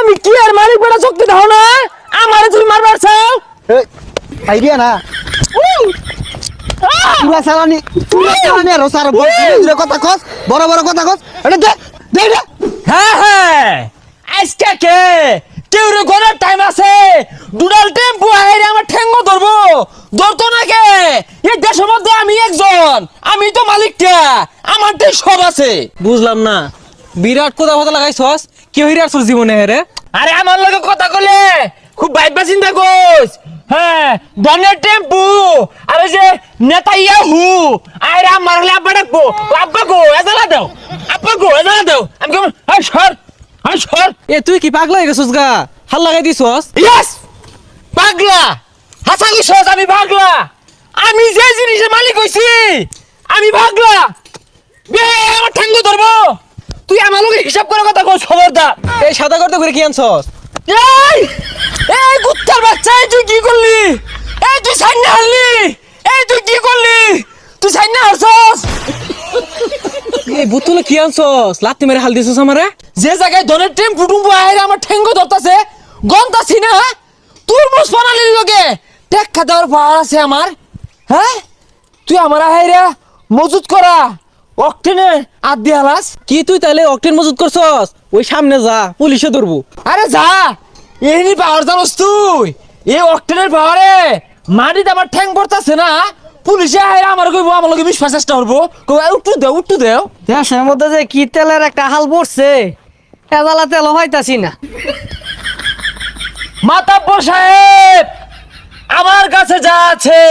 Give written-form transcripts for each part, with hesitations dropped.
আমি কি আর মালিক বেটা শক্তি দাও না আমারে তুমি মারবার চাও আইডিয়া না পুরা চালানি আর সারা বড় কথা কস বড় বড় কথা কস এটা দে দে দে হ্যাঁ হ্যাঁ আজকে কে কেউ রে ঘরের টাইম আছে দুডাল টেম্পু আইরে আমার ঠেঙ্গ ধরবো ধরতো না কে এই দেশের মধ্যে আমি একজন আমি তো মালিকটা আমার তো সব আছে বুঝলাম না বিরাট কথা কথা লাগাইছস কি হইরা তোর জীবনে রে আরে আমার লগে কথা কইলে খুব ভাইবা চিন্তা কইস হ্যাঁ দনের টেম্পু আরে যে নেতা ইয়াহু আইরে আমার হলে আব্বা ডাকবো আব্বা গো এজালা দাও আব্বা গো এজালা দাও আমি কেমন হাই সর এ তুই কি পাগলা হয়ে গেছস গা হাল লাগাই দিছস ইয়েস পাগলা হাসা কইছস আমি পাগলা আমি যে জিনিসের মালিক হইছি আমি পাগলা বে আমার ঠ্যাঙ্গ ধরবো তুই আমার লগে হিসাব করে কথা কইছ খবরদার এই সাদা করতে করে কি আনছস এই এই কুত্তার বাচ্চা এই তুই কি করলি এই তুই সাইনা হারলি এই তুই কি করলি তুই সাইনা হারছস এই বোতলে কি আনছস লাত্তি মেরে হাল দিছস আমারে যে জায়গায় ধনের টেম্পু টুম্পু আইরে আমার ঠ্যাঙ্গ ধরতাছে গন্তাছি না তোর মুস বানালির লগে টেক্কা দেওয়ার পাওয়ার আছে আমার হ্যাঁ তুই আমার আইরা মজুত করা অক্টেনে আদি হালাস কি তুই তাইলে অকটেন মজুত করছস ওই সামনে যা পুলিশে ধরবো আরে যা এনি পাওয়ার জানোস তুই এই অক্টেনের পাওয়ারে মাটিতে আমার ঠ্যাং পড়তাছে না পুলিশে আইরা আমার কইবো আমার লগে বিশ্বাস চেষ্টা করবো উঠু দেও দেশের মধ্যে যে কি তেলের একটা হাল পড়ছে এজালা তেল হইতাছি না। মাতাব্বর সাহেব আমার কাছে যা আছে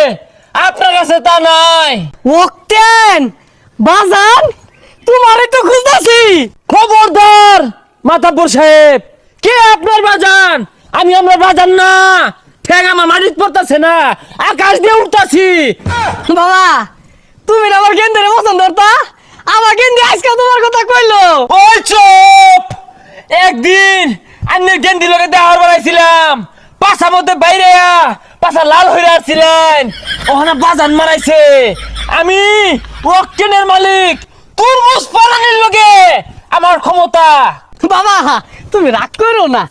আপনার কাছে তা নাই ওকটেন বাজান তোমারে তো খুঁজতাছি। খবরদার মাতাব্বর সাহেব কে আপনার বাজান আমি আমার বাজান না ঠ্যাং আমার মাটিতে পড়তাছে না আকাশ দিয়ে উঠতাছি বাবা তুমি না আমার গেন্দারে পছন্দ করতা আমার গেন্দি আজকে তোমার কথা কইলো। ওই চুপ একদিন আমি গেন্দি লোকে দেওয়ার বানাইছিলাম পাশার মধ্যে বাইরে পাশা লাল হয়ে আসছিলেন ওখানে বাজান মারাইছে আমি ওকেনের মালিক তুরমুজ পালানির লগে আমার ক্ষমতা বাবা তুমি রাগ করো না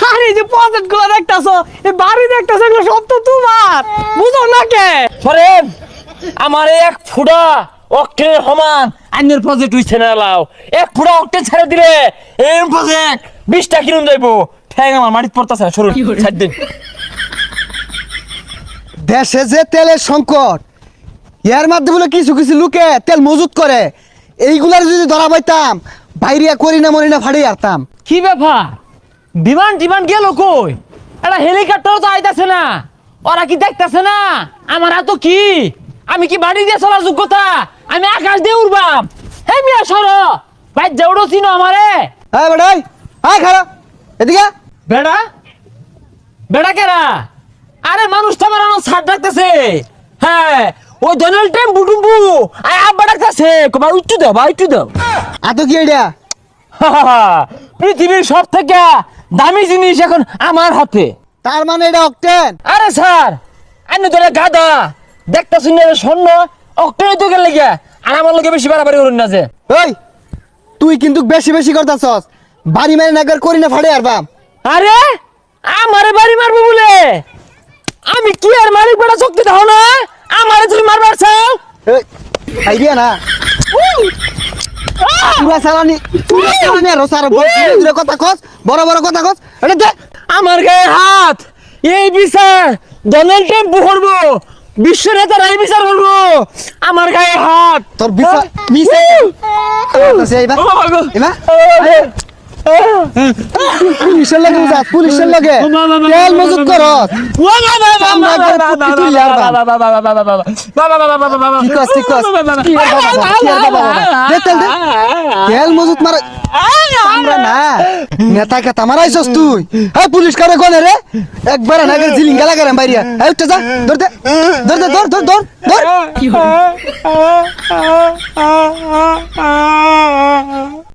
আরে যে পকেট গুলো দেখতাছো এই বাড়ি দেখতাছো এগুলো সব তো তোমার বুঝো না কে সরেন আমার এক ফুটা অক্টেনের সমান আইনের প্রজেক্ট হইছে না লাও এক ফুটা অক্টেন ছেড়ে দিলে এই প্রজেক্ট 20টা কিনুন যাইবো ঠ্যাং আমার মাটিতে পড়তাছে না সরুন ছাড় দিন দেশে যে তেলের সংকট এর মাধ্যমে কিছু কিছু লোকে তেল মজুত করে এইগুলার যদি ধরা পাইতাম বাইরিয়া করি না মরি না ফাড়িয়ে আরতাম। কি ব্যাপার বিমান গেল কই একটা হেলিকপ্টারও তো আইতাছে না ওরা কি দেখতাছে না আমার এত কি আমি কি বাড়ি দিয়ে চলার যোগ্যতা আমি আকাশ দিয়ে উড়বাম হে মিয়া সর ভাই যেউড়ো চিনো আমারে হ্যাঁ বেড়াই হ্যাঁ খারাপ এদিকে বেড়া বেড়া কেরা আরে মানুষটা মারানো ছাড় ডাকতেছে হ্যাঁ ওই ডোনাল্ড ট্রাম্প বুটুম্বু আয় আব্বা ডাকতেছে ভাই উঠু দাও আতো কি এটা পৃথিবীর সব থেকে দামি জিনিস এখন আমার হাতে তার মানে এটা অক্টেন। আরে স্যার আমি তো গাদা দেখতে শুনে স্বর্ণ অক্টেনে তো গেলে গিয়া আর আমার লোকে বেশি বাড়াবাড়ি করুন না যে ওই তুই কিন্তু বেশি বেশি করতাছস বাড়ি মেরে নাগার করি না ফাড়ে আরবাম। আরে আমারে বাড়ি মারবো বলে আমি কি আর মালিক বেটা শক্তি দাও না আমারে তুমি মারবার চাও আইডিয়া না পুরা চালানি আর সারা বড় কথা কস বড় বড় কথা কস এটা দে আমার গায়ে হাত এই বিচার ডোনাল্ড ট্রাম্প করবো বিশ্ব নেতারা এই বিচার করবো আমার গায়ে হাত তোর বিচার মিছে এইবা এইবা পুলিশের লগে যা পুলিশের লগে তেল মজুত কর তেল মজুত মারা আমরা না নেতা কে তামারাইছস তুই হ্যাঁ পুলিশ করে কোনে রে একবার নাগের জিলিঙ্গা লাগারে বাইরিয়া এই উঠে যা ধর দে ধর দে ধর ধর ধর ধর কি